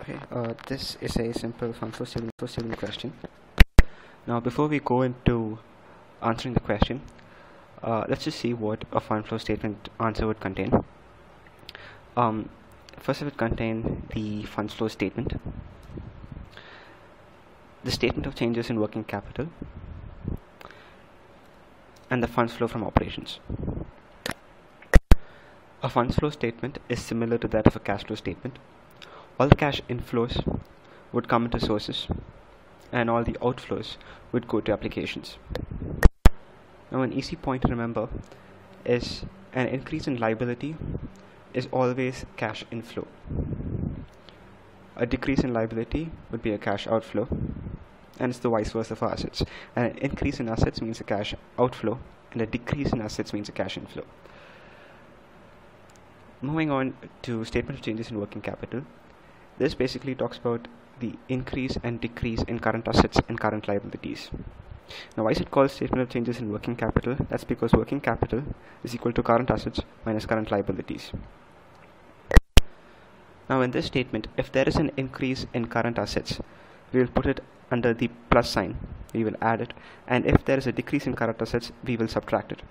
Okay, this is a simple fund flow statement question. Now, before we go into answering the question, let's just see what a fund flow statement answer would contain. First, it would contain the funds flow statement, the statement of changes in working capital, and the funds flow from operations. A funds flow statement is similar to that of a cash flow statement. All the cash inflows would come into sources, and all the outflows would go to applications. Now, an easy point to remember is an increase in liability is always cash inflow. A decrease in liability would be a cash outflow, and it's the vice versa for assets. And an increase in assets means a cash outflow, and a decrease in assets means a cash inflow. Moving on to statement of changes in working capital. This basically talks about the increase and decrease in current assets and current liabilities. Now, why is it called statement of changes in working capital? That's because working capital is equal to current assets minus current liabilities. Now, in this statement, if there is an increase in current assets, we will put it under the plus sign. We will add it. And if there is a decrease in current assets, we will subtract it.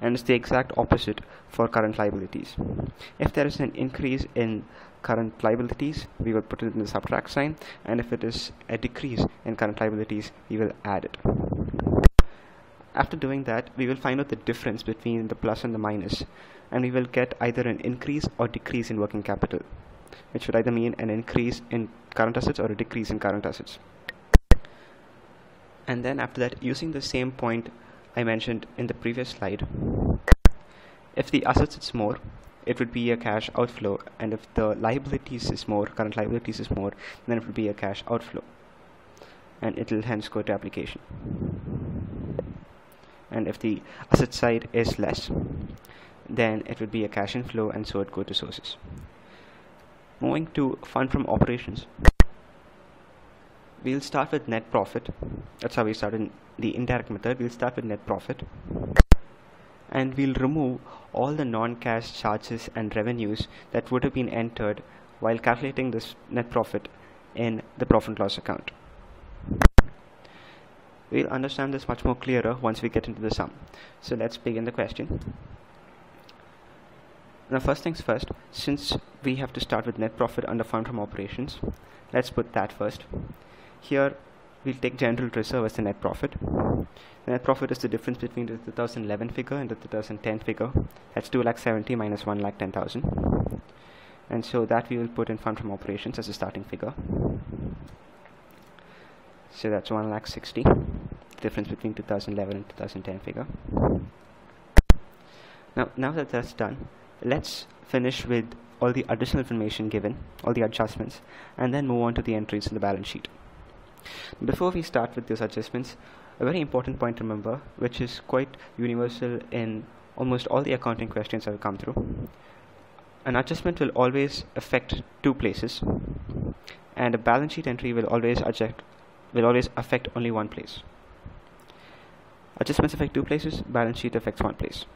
And it's the exact opposite for current liabilities. If there is an increase in current liabilities, we will put it in the subtract sign, and if it is a decrease in current liabilities, we will add it. After doing that, we will find out the difference between the plus and the minus, and we will get either an increase or decrease in working capital, which would either mean an increase in current assets or a decrease in current assets. And then after that, using the same point I mentioned in the previous slide, if the assets is more, it would be a cash outflow, and if the liabilities is more, current liabilities is more, then it would be a cash outflow, and it will hence go to application. And if the asset side is less, then it would be a cash inflow, and so it go to sources. Moving to fund from operations, we'll start with net profit. That's how we start in the indirect method. We'll start with net profit, and we'll remove all the non-cash charges and revenues that would have been entered while calculating this net profit in the profit and loss account. We'll understand this much more clearer once we get into the sum. So let's begin the question. Now, first things first, since we have to start with net profit under fund from operations, let's put that first. Here we'll take general reserve as the net profit. The net profit is the difference between the 2011 figure and the 2010 figure. That's 2,70,000 minus 1,10,000. And so that we will put in fund from operations as a starting figure. So that's 1,60,000, the difference between 2011 and 2010 figure. Now that that's done, let's finish with all the additional information given, all the adjustments, and then move on to the entries in the balance sheet. Before we start with these adjustments, a very important point to remember, which is quite universal in almost all the accounting questions I've come through. An adjustment will always affect two places, and a balance sheet entry will always affect only one place. Adjustments affect two places, balance sheet affects one place.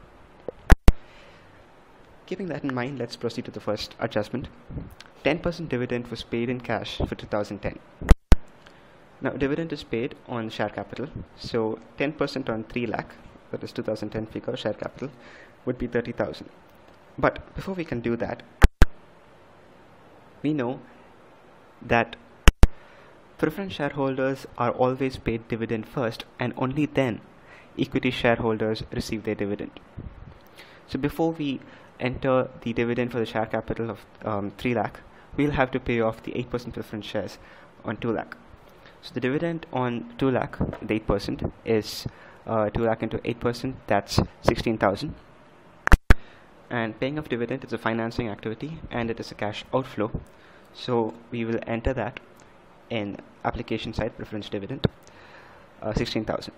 Keeping that in mind, let's proceed to the first adjustment. 10% dividend was paid in cash for 2010. Now, dividend is paid on share capital, so 10% on 3 lakh, that is 2010 figure, share capital, would be 30,000. But before we can do that, we know that preference shareholders are always paid dividend first, and only then equity shareholders receive their dividend. So before we enter the dividend for the share capital of 3 lakh, we'll have to pay off the 8% preference shares on 2 lakh. So the dividend on 2 lakh, the 8%, is 2 lakh into 8%, that's 16,000. And paying off dividend is a financing activity, and it is a cash outflow. So we will enter that in application side preference dividend, 16,000.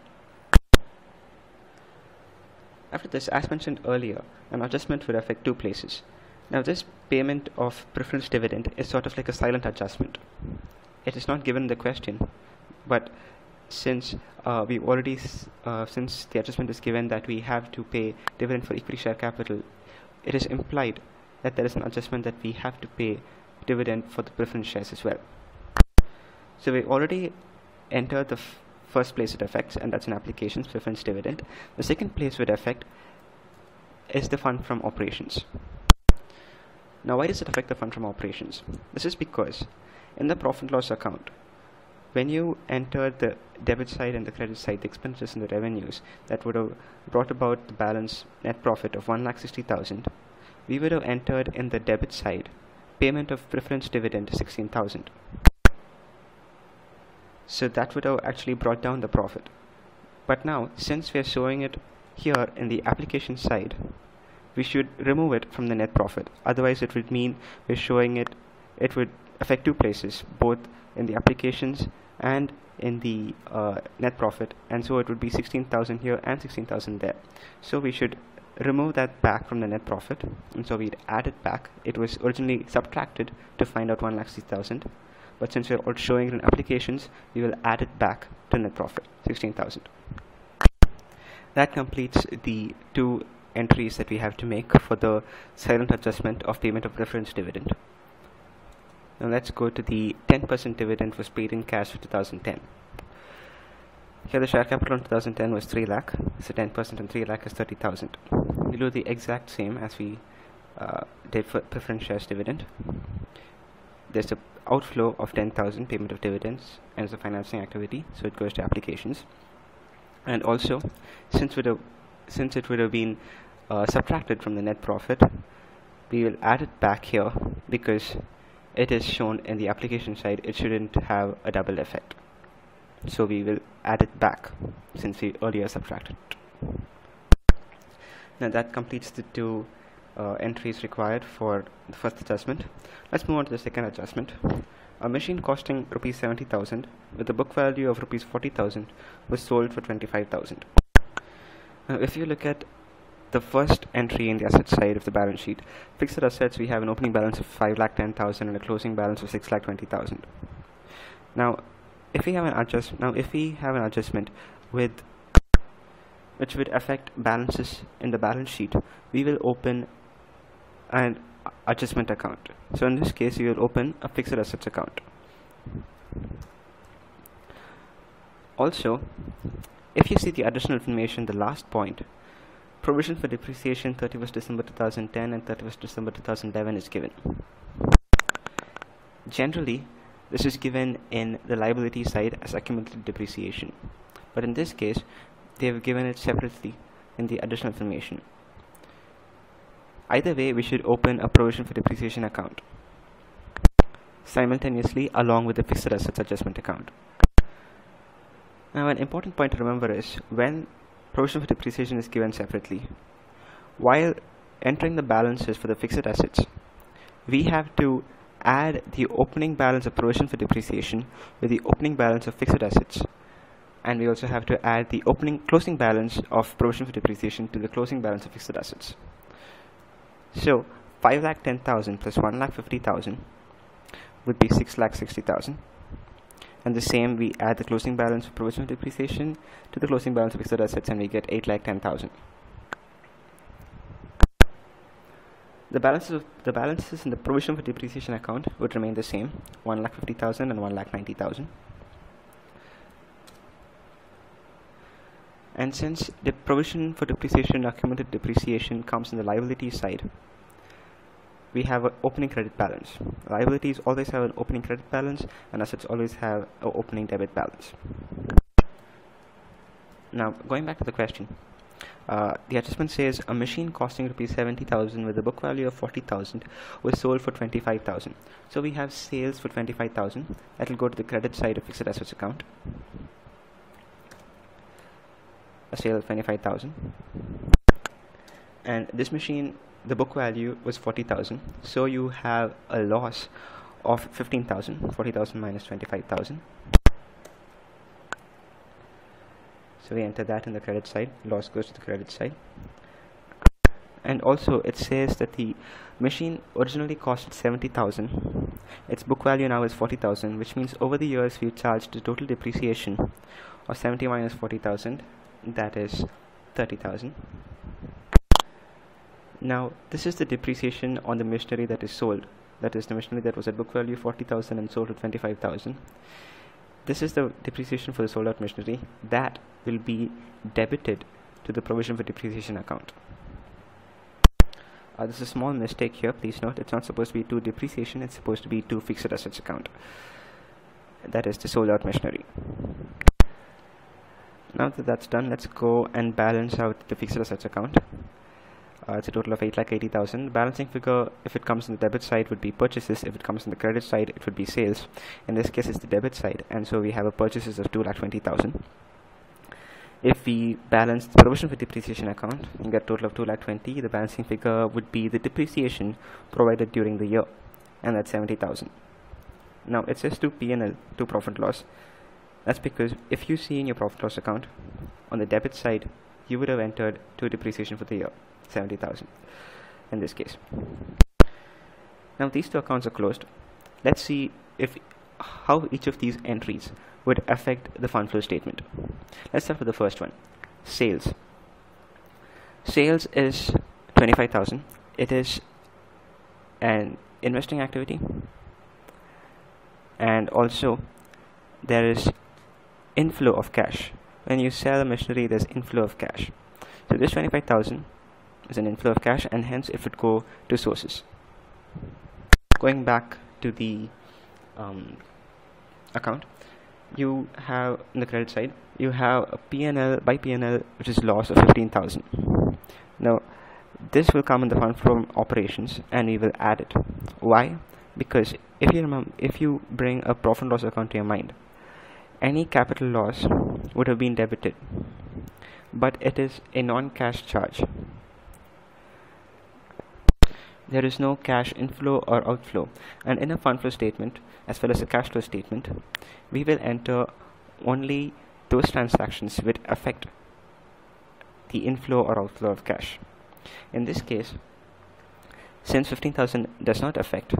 After this, as mentioned earlier, an adjustment would affect two places. Now, this payment of preference dividend is sort of like a silent adjustment. It is not given in the question, but since since the adjustment is given that we have to pay dividend for equity share capital, it is implied that there is an adjustment that we have to pay dividend for the preference shares as well. So we already entered the first place it affects, and that's in applications, preference dividend. The second place it affect is the fund from operations. Now, why does it affect the fund from operations? This is because in the profit loss account, when you enter the debit side and the credit side, the expenditures and the revenues that would have brought about the balance net profit of 1,60,000, we would have entered in the debit side payment of preference dividend 16,000. So that would have actually brought down the profit. But now, since we are showing it here in the application side, we should remove it from the net profit. Otherwise, it would mean we're showing it would affect two places, both in the applications and in the net profit, and so it would be 16,000 here and 16,000 there. So we should remove that back from the net profit, and so we'd add it back. It was originally subtracted to find out 1,60,000, but since we're showing it in applications, we will add it back to net profit, 16,000. That completes the two entries that we have to make for the silent adjustment of payment of preference dividend. Now let's go to the 10% dividend was paid in cash for 2010. Here the share capital in 2010 was 3 lakh, so 10% on 3 lakh is 30,000. We'll do the exact same as we did for preference shares dividend. There's an outflow of 10,000 payment of dividends, and it's a financing activity, so it goes to applications. And also, since it would have been subtracted from the net profit, we will add it back here because it is shown in the application side. It shouldn't have a double effect, so we will add it back since we earlier subtracted it. Now that completes the two entries required for the first adjustment. Let's move on to the second adjustment. A machine costing rupees 70,000 with a book value of rupees 40,000 was sold for 25,000. Now if you look at the first entry in the asset side of the balance sheet, fixed assets, we have an opening balance of 5,10,000 and a closing balance of 6,20,000. Now if we have an adjustment which would affect balances in the balance sheet, we will open an adjustment account. So in this case, we will open a fixed assets account. Also, if you see the additional information, the last point, provision for depreciation 31st December 2010 and 31st December 2011 is given. Generally, this is given in the liability side as accumulated depreciation, but in this case, they have given it separately in the additional information. Either way, we should open a provision for depreciation account simultaneously along with the fixed assets adjustment account. Now, an important point to remember is when provision for depreciation is given separately, while entering the balances for the fixed assets, we have to add the opening balance of provision for depreciation with the opening balance of fixed assets, and we also have to add the closing balance of provision for depreciation to the closing balance of fixed assets. So 5,10,000 plus 1,50,000 would be 6,60,000, and the same, we add the closing balance of provision for depreciation to the closing balance of fixed assets, and we get 8,10,000. The balances in the provision for depreciation account would remain the same, 1,50,000 and 1,90,000. And since the provision for depreciation, accumulated depreciation, comes in the liability side, we have an opening credit balance. Liabilities always have an opening credit balance, and assets always have an opening debit balance. Now, going back to the question, the adjustment says a machine costing rupees 70,000 with a book value of 40,000 was sold for 25,000. So we have sales for 25,000. That will go to the credit side of fixed assets account. A sale of 25,000, and this machine, the book value was 40,000, so you have a loss of 15,000. 40,000 minus 25,000, so we enter that in the credit side. Loss goes to the credit side. And also it says that the machine originally costed 70,000. Its book value now is 40,000, which means over the years we charged the total depreciation of 70 minus 40,000, that is 30,000. Now this is the depreciation on the machinery that is sold. that is the machinery that was at book value 40,000 and sold to 25,000. This is the depreciation for the sold out machinery that will be debited to the provision for depreciation account. There's a small mistake here, please note. It's not supposed to be to depreciation, it's supposed to be to fixed assets account. That is the sold out machinery. Now that that's done, let's go and balance out the fixed assets account. It's a total of 8,80,000. Balancing figure, if it comes on the debit side, would be purchases. If it comes on the credit side, it would be sales. In this case, it's the debit side, and so we have a purchases of 2,20,000. If we balance the provision for depreciation account and get a total of 2,20,000, the balancing figure would be the depreciation provided during the year, and that's 70,000. Now it says to P&L, to profit loss. That's because if you see in your profit loss account, on the debit side, you would have entered to depreciation for the year, 70,000 in this case. Now these two accounts are closed. Let's see how each of these entries would affect the fund flow statement. Let's start with the first one, sales. Sales is 25,000. It is an investing activity, and also there is inflow of cash. When you sell a machinery, there's inflow of cash. So this 25,000 is an inflow of cash, and hence it would go to sources. Going back to the account, you have on the credit side, you have a P&L by P&L which is loss of 15,000. Now this will come in the fund from operations, and we will add it. Why? Because if you remember, if you bring a profit and loss account to your mind, any capital loss would have been debited, but it is a non-cash charge. There is no cash inflow or outflow, and in a fund flow statement as well as a cash flow statement, we will enter only those transactions which affect the inflow or outflow of cash. In this case, since 15,000 does not affect,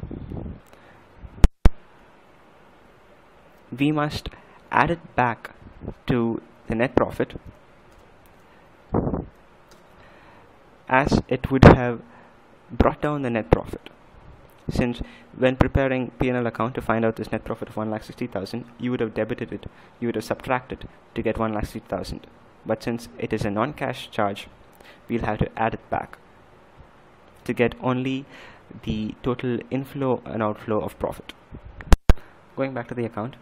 we must add it back to the net profit, as it would have brought down the net profit. Since when preparing P&L account to find out this net profit of 1,60,000, you would have debited it, you would have subtracted to get 1,60,000. But since it is a non-cash charge, we'll have to add it back to get only the total inflow and outflow of profit. Going back to the account,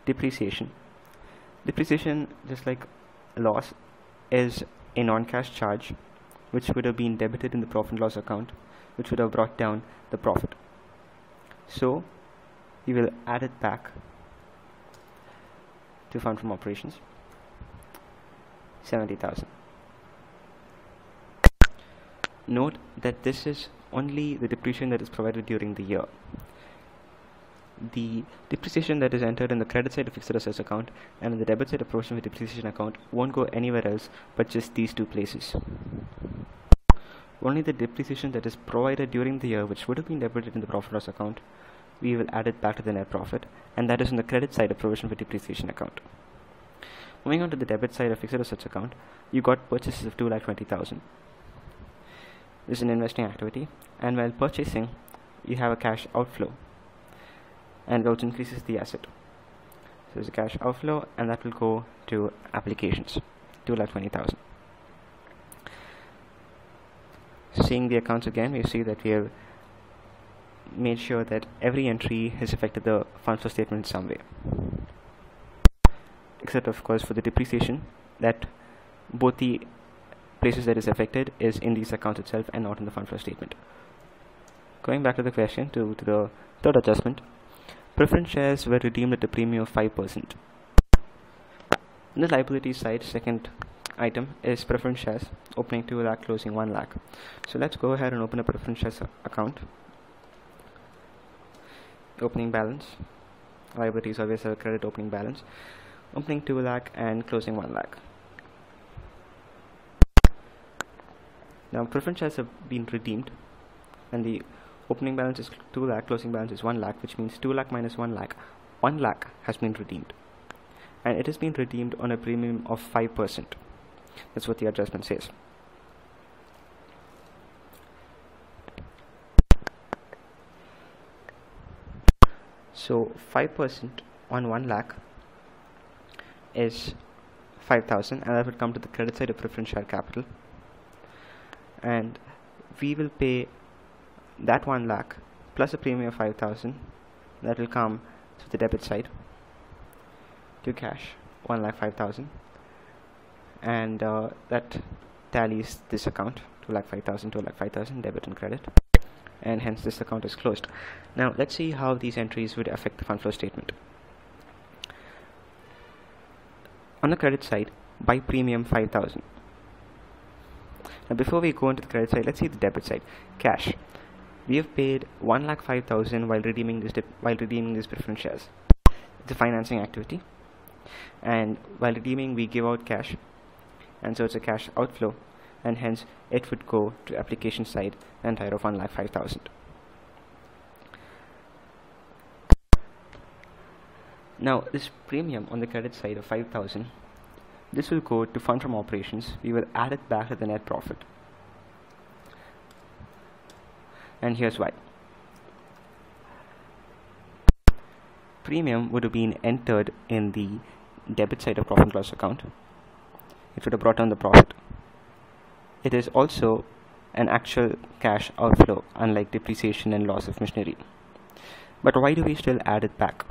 depreciation. Depreciation, just like loss, is a non-cash charge which would have been debited in the profit and loss account, which would have brought down the profit. So we will add it back to fund from operations, 70,000. Note that this is only the depreciation that is provided during the year. The depreciation that is entered in the credit side of fixed assets account and in the debit side of provision for depreciation account won't go anywhere else but just these two places. Only the depreciation that is provided during the year, which would have been debited in the profit loss account, we will add it back to the net profit, and that is on the credit side of provision for depreciation account. Moving on to the debit side of fixed assets account, you got purchases of 2,20,000. This is an investing activity, and while purchasing, you have a cash outflow, and it also increases the asset. So there's a cash outflow, and that will go to applications, 2,20,000. Seeing the accounts again, we see that we have made sure that every entry has affected the fund flow statement in some way, except of course for the depreciation, that both the places that is affected is in these accounts itself and not in the fund flow statement. Going back to the question, to the third adjustment, preference shares were redeemed at a premium of 5%. On the liability side, second item is preference shares, opening 2 lakh, closing 1 lakh. So let's go ahead and open a preference shares account. Opening balance, liabilities always have a credit opening balance, opening 2 lakh and closing 1 lakh. Now preference shares have been redeemed, and the opening balance is 2 lakh, closing balance is 1 lakh, which means 2 lakh minus 1 lakh. 1 lakh has been redeemed, and it has been redeemed on a premium of 5%. That's what the adjustment says. So 5% on 1 lakh is 5,000, and that would come to the credit side of preference share capital, and we will pay that 1 lakh plus a premium of 5,000 that will come to the debit side to cash 1 lakh 5,000, and that tallies this account 2 lakh 5,000, 2 lakh 5,000 debit and credit, and hence this account is closed. Now let's see how these entries would affect the fund flow statement. On the credit side, buy premium 5,000. Now before we go into the credit side, let's see the debit side. Cash. We have paid 1 lakh 5,000 while redeeming these preference shares. It's a financing activity, and while redeeming we give out cash, and so it's a cash outflow, and hence it would go to application side entire of 1 lakh 5,000. Now this premium on the credit side of 5,000, this will go to fund from operations. We will add it back to the net profit, and here's why. Premium would have been entered in the debit side of profit and loss account. It would have brought down the profit. It is also an actual cash outflow, unlike depreciation and loss of machinery. But why do we still add it back?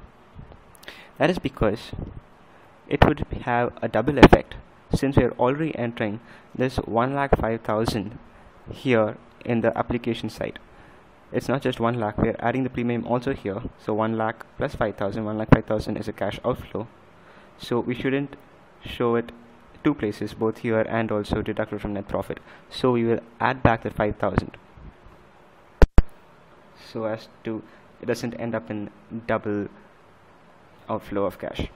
That is because it would have a double effect, since we are already entering this 1 lakh 5,000 here in the application side. It's not just 1 lakh, we are adding the premium also here. So 1 lakh plus 5,000, 1 lakh 5,000 is a cash outflow. So we shouldn't show it two places, both here and also deducted from net profit. So we will add back the 5,000, so as to it doesn't end up in double outflow of cash.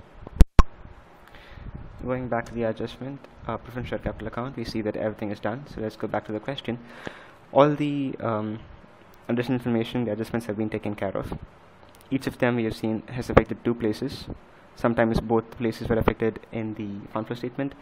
Going back to the adjustment, preference share capital account, we see that everything is done. So let's go back to the question. All the additional information, the adjustments have been taken care of. Each of them we have seen has affected two places. Sometimes both places were affected in the fund flow statement.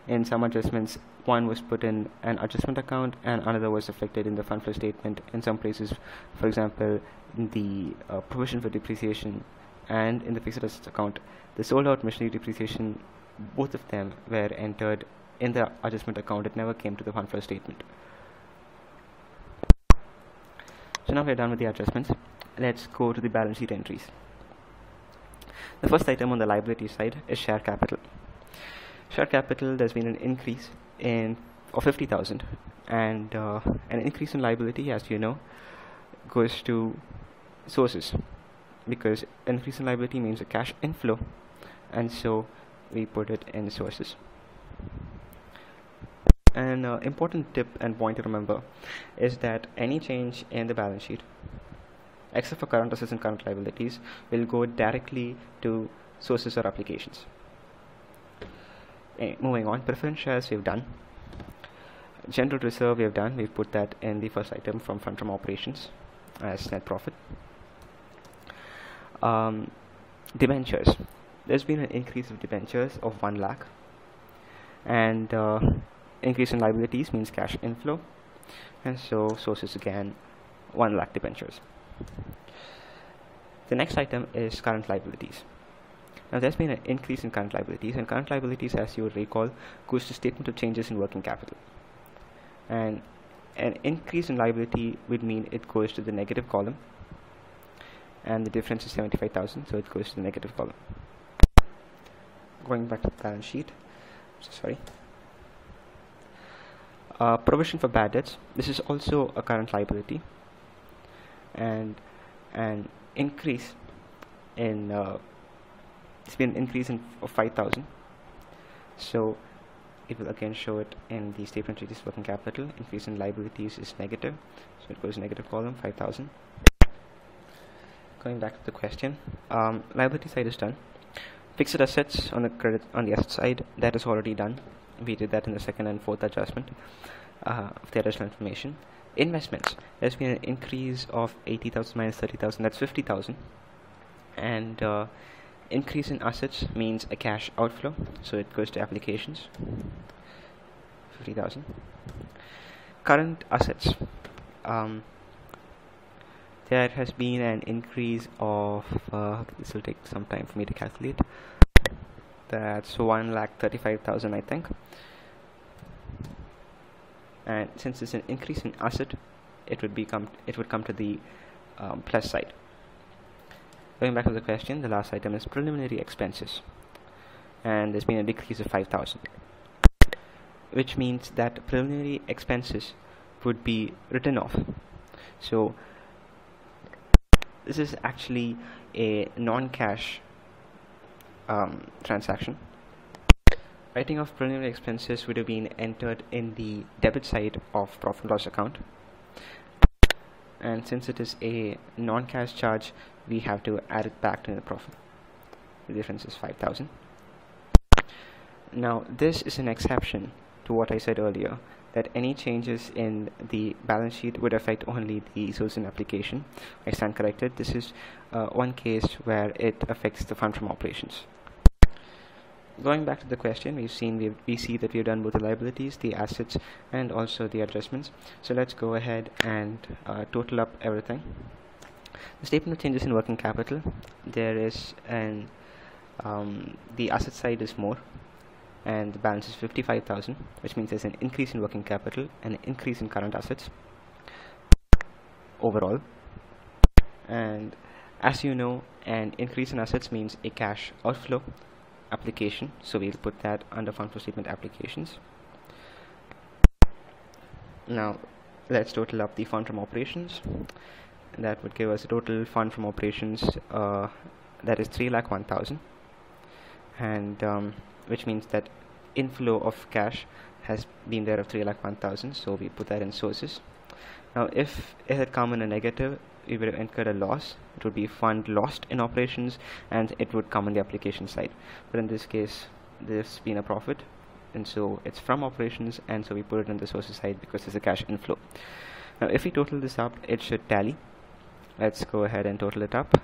In some adjustments, one was put in an adjustment account and another was affected in the fund flow statement. In some places, for example, the provision for depreciation and in the fixed assets account, the sold out machinery depreciation, both of them were entered in the adjustment account. It never came to the fund flow statement. So now we're done with the adjustments. Let's go to the balance sheet entries. The first item on the liability side is share capital. Share capital, there's been an increase of 50,000, and an increase in liability, as you know, goes to sources, because increase in liability means a cash inflow, and so we put it in sources. An important tip and point to remember is that any change in the balance sheet, except for current assets and current liabilities, will go directly to sources or applications. Moving on, preference shares we've done. General reserve we've done. We've put that in the first item from fund from operations as net profit. Debentures. There's been an increase of debentures of 1 lakh, and increase in liabilities means cash inflow, and so sources again 1 lakh debentures. The next item is current liabilities. Now there's been an increase in current liabilities, and current liabilities, as you would recall, goes to statement of changes in working capital, and an increase in liability would mean it goes to the negative column, and the difference is 75,000, so it goes to the negative column. Going back to the balance sheet, provision for bad debts. This is also a current liability, and an increase in it's been an increase of 5,000, so it will again show it in the statement of changes working capital. Increase in liabilities is negative, so it goes negative column, 5,000. Going back to the question, liability side is done. Fixed assets on the asset side, that is already done. We did that in the second and fourth adjustment of the additional information. Investments, there's been an increase of 80,000 minus 30,000, that's 50,000, and increase in assets means a cash outflow, so it goes to applications, 50,000. Current assets, there has been an increase of this will take some time for me to calculate. That's 1,35,000, I think. And since it's an increase in asset, it would come to the plus side. Going back to the question, the last item is preliminary expenses, and there's been a decrease of 5,000, which means that preliminary expenses would be written off. So this is actually a non-cash transaction. Writing off preliminary expenses would have been entered in the debit side of profit and loss account, and since it is a non-cash charge, we have to add it back to the profit. The difference is 5,000. Now this is an exception to what I said earlier, that any changes in the balance sheet would affect only the source and application. I stand corrected. This is one case where it affects the fund from operations. Going back to the question, we see that we've done both the liabilities, the assets, and also the adjustments. So let's go ahead and total up everything. The statement of changes in working capital, there is an the asset side is more, and the balance is 55,000, which means there's an increase in working capital and an increase in current assets overall. And as you know, an increase in assets means a cash outflow application, so we'll put that under fund flow statement applications. Now let's total up the fund from operations. That would give us a total fund from operations that is 3,01,000, and which means that inflow of cash has been there of 3,01,000, so we put that in sources. Now if it had come in a negative, we would have incurred a loss. It would be fund lost in operations, and it would come on the application side. But in this case, there's been a profit, and so it's from operations, and so we put it on the sources side because there's a cash inflow. Now if we total this up, it should tally. Let's go ahead and total it up,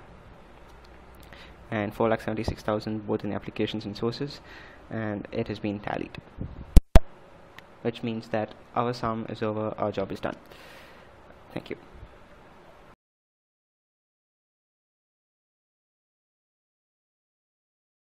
and 4,76,000 both in applications and sources, and it has been tallied, which means that our sum is over, our job is done. Thank you.